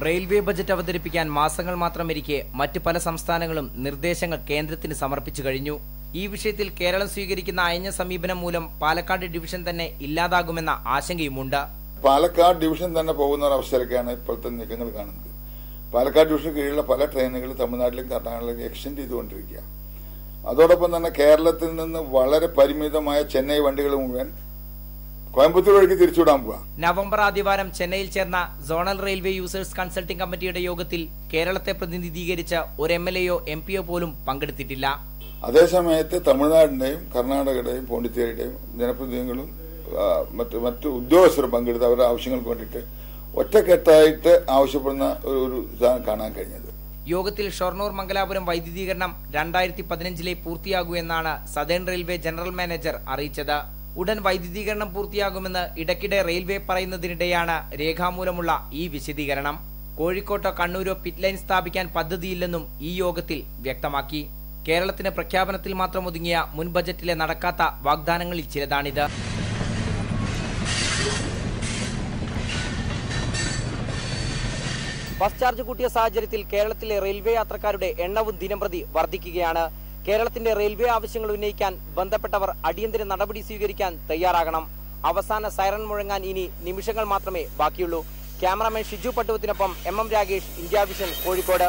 Railway budget അവതരിപ്പിക്കാൻ മാസങ്ങൾ മാത്രമിരിക്കെ മറ്റ് പല സംസ്ഥാനങ്ങളും നിർദ്ദേശങ്ങൾ കേന്ദ്രത്തിന് സമർപ്പിച്ചു കഴിഞ്ഞു. ഈ വിഷയത്തിൽ കേരളം സ്വീകരിക്കുന്ന അയഞ്ഞ സമീപനം മൂലം പാലക്കാട് ഡിവിഷൻ തന്നെ ഇല്ലാതാകുമെന്ന ആശങ്കയുമുണ്ട്. പാലക്കാട് ഡിവിഷൻ തന്നെ പോകുന്ന ഒരവസ്ഥയിലേക്കാണ് ഇപ്പോഴത്തെ നീക്കങ്ങൾ കാണുന്നത്. പാലക്കാട് ഡിവിഷന് കീഴിലുള്ള പല ട്രെയിനുകൾ തമിഴ്നാട്ടിലും കർണാടകയിലും എക്സ്റ്റെൻഡ് ചെയ്തുകൊണ്ടിരിക്കുക. അതോടൊപ്പം തന്നെ കേരളത്തിൽ നിന്ന് വളരെ പരിമിതമായ ചെന്നൈ വണ്ടികൾ മുഴുവൻ കോയമ്പത്തൂർ വഴിക്ക് തിരിച്ചുവിടാൻ പോവാ. നവംബർ ആദ്യവാരം ചെന്നൈയിൽ ചേർന്ന സോണൽ റെയിൽവേ യൂസേഴ്സ് കൺസൾട്ടിംഗ് കമ്മിറ്റിയുടെ യോഗത്തിൽ കേരളത്തെ പ്രതിനിധീകരിച്ച ഒരു MLA യോ MP യോ പോലും പങ്കെടുത്തിട്ടില്ല. അതേസമയത്ത് തമിഴ്നാടിന്റെയും കർണാടകയുടെയും പോണ്ടിച്ചേരിയുടെയും ജനപ്രതിനിധികളും മറ്റു ഉദ്യോഗസ്ഥരും പങ്കെടുത്ത് അവരുടെ ആവശ്യങ്ങൾക്ക് വേണ്ടിയിട്ട് ഒറ്റക്കെട്ടായിട്ട് ആവശ്യപ്പെടുന്ന ഒരു ഇതാണ് കാണാൻ കഴിഞ്ഞത്. യോഗത്തിൽ ഷൊർണൂർ മംഗലാപുരം വൈദ്യുതീകരണം 2015 പൂർത്തിയാകൂ എന്നാണ് സദേൺ റെയിൽവേ ജനറൽ മാനേജർ അറിയിച്ചത്. ഉടൻ വൈദ്യുതീകരണം പൂർത്തിയാകുമെന്ന് ഇടയ്ക്കിടെ റെയിൽവേ പറയുന്നതിനിടെയാണ് രേഖാമൂലമുള്ള ഈ വിശദീകരണം. കോഴിക്കോട്ടോ കണ്ണൂരോ പിറ്റ് ലൈൻ സ്ഥാപിക്കാൻ പദ്ധതിയില്ലെന്നും ഈ യോഗത്തിൽ വ്യക്തമാക്കി. കേരളത്തിന് പ്രഖ്യാപനത്തിൽ മാത്രം ഒതുങ്ങിയ മുൻ ബജറ്റിലെ നടക്കാത്ത വാഗ്ദാനങ്ങളിൽ ചിലതാണിത്. ബസ് ചാർജ് കൂട്ടിയ സാഹചര്യത്തിൽ കേരളത്തിലെ റെയിൽവേ യാത്രക്കാരുടെ എണ്ണവും ദിനംപ്രതി വർദ്ധിക്കുകയാണ്. കേരളത്തിന്റെ റെയിൽവേ ആവശ്യങ്ങൾ ഉന്നയിക്കാൻ ബന്ധപ്പെട്ടവർ അടിയന്തര നടപടി സ്വീകരിക്കാൻ തയ്യാറാകണം. അവസാന സൈറൺ മുഴങ്ങാൻ ഇനി നിമിഷങ്ങൾ മാത്രമേ ബാക്കിയുള്ളൂ. ക്യാമറാമാൻ ഷിജു പട്ടുവത്തിനൊപ്പം MM രാഗേഷ്, ഇന്ത്യ വിഷൻ, കോഴിക്കോട്.